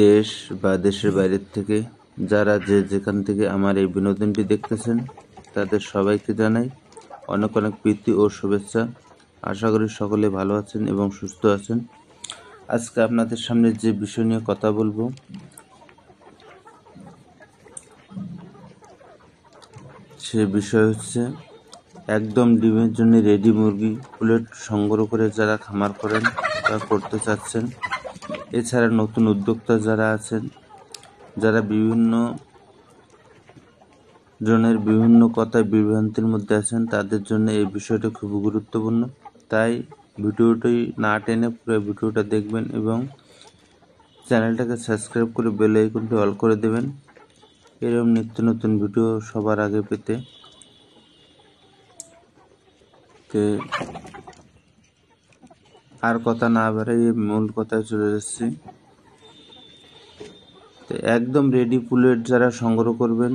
দেশ বা দেশের বাইরের থেকে যারা যেখান থেকে আমার এই বিনোদনটি দেখতেছেন তাদের সবাইকে জানাই অনেক অনেক প্রীতি ও শুভেচ্ছা। আশা করি সকলে ভালো আছেন এবং সুস্থ আছেন। আজকে আপনাদের সামনে যে বিষয় নিয়ে কথা বলবো সে বিষয় হচ্ছে একদম ডিমের জন্য রেডি মুরগি পুলেট সংগ্রহ করে যারা খামার করেন বা করতে চাচ্ছেন, এছাড়া নতুন উদ্যোক্তা যারা আছেন, যারা বিভিন্ন জনের বিভিন্ন কথায় বিভ্রান্তির মধ্যে আছেন, তাদের জন্য এই বিষয়টি খুব গুরুত্বপূর্ণ। তাই ভিডিওটি না টেনে পুরো ভিডিওটা দেখবেন এবং চ্যানেলটাকে সাবস্ক্রাইব করে বেল আইকনটি অল করে দেবেন এরকম নিত্য নতুন ভিডিও সবার আগে পেতে। আর কথা না বাড়িয়ে মূল কথায় চলে যাচ্ছি। তো একদম রেডি পুলেট যারা সংগ্রহ করবেন,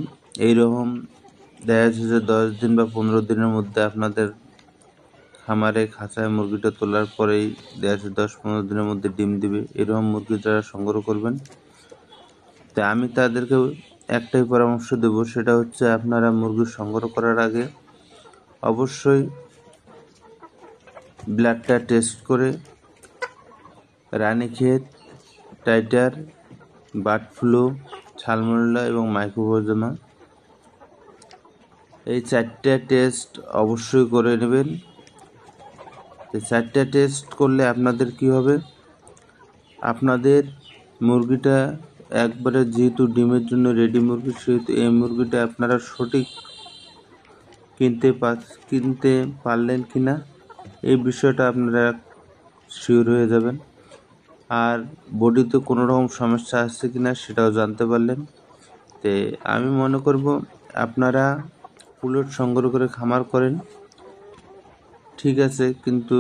এইরকম দেখা যাচ্ছে যে 10 দিন বা 15 দিনের মধ্যে আপনাদের খামারে খাঁচায় মুরগিটা তোলার পরেই দেখা যাচ্ছে 10-15 দিনের মধ্যে ডিম দিবে, এরকম মুরগি যারা সংগ্রহ করবেন, তাই আমি তাদেরকে একটাই পরামর্শ দেব, সেটা হচ্ছে আপনারা মুরগি সংগ্রহ করার আগে অবশ্যই ব্লাডটা টেস্ট করে Ranikhet, titre, bird flu, salmonella এবং মাইক্রোবায়োমা এই 4টে টেস্ট অবশ্যই করে নেবেন। এই 4টে টেস্ট করলে আপনাদের কি হবে, আপনাদের মুরগিটা একবারে যেহেতু ডিমের জন্য রেডি মুরগি, সেহেতু এই মুরগিটা আপনারা সঠিক কিনতে পারলেন কি না এই বিষয়টা আপনারা শিওর হয়ে যাবেন। আর বডিতে কোনো রকম সমস্যা আসছে কি না সেটাও জানতে পারলেন। তো আমি মনে করব আপনারা পুলেট সংগ্রহ করে খামার করেন, ঠিক আছে, কিন্তু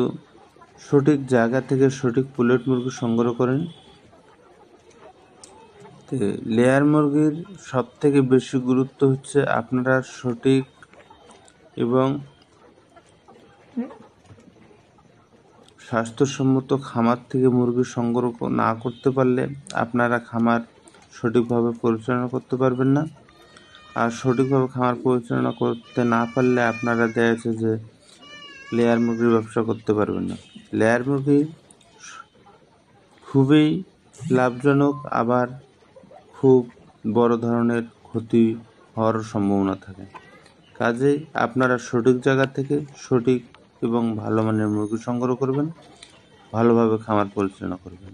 সঠিক জায়গা থেকে সঠিক পুলেট মুরগি সংগ্রহ করেন। তো লেয়ার মুরগির সব থেকে বেশি গুরুত্ব হচ্ছে আপনারা সঠিক এবং স্বাস্থ্যসম্মত খামার থেকে মুরগি সংগ্রহ না করতে পারলে আপনারা খামার সঠিকভাবে পরিচালনা করতে পারবেন না। আর সঠিকভাবে খামার পরিচালনা করতে না পারলে আপনারা দেখা যাচ্ছে যে লেয়ার মুরগির ব্যবসা করতে পারবেন না। লেয়ার মুরগি খুবই লাভজনক, আবার খুব বড় ধরনের ক্ষতি হওয়ার সম্ভাবনা থাকে। কাজেই আপনারা সঠিক জায়গা থেকে সঠিক এবং ভালো মানের মুরগি সংগ্রহ করবেন, ভালোভাবে খামার পরিচালনা করবেন।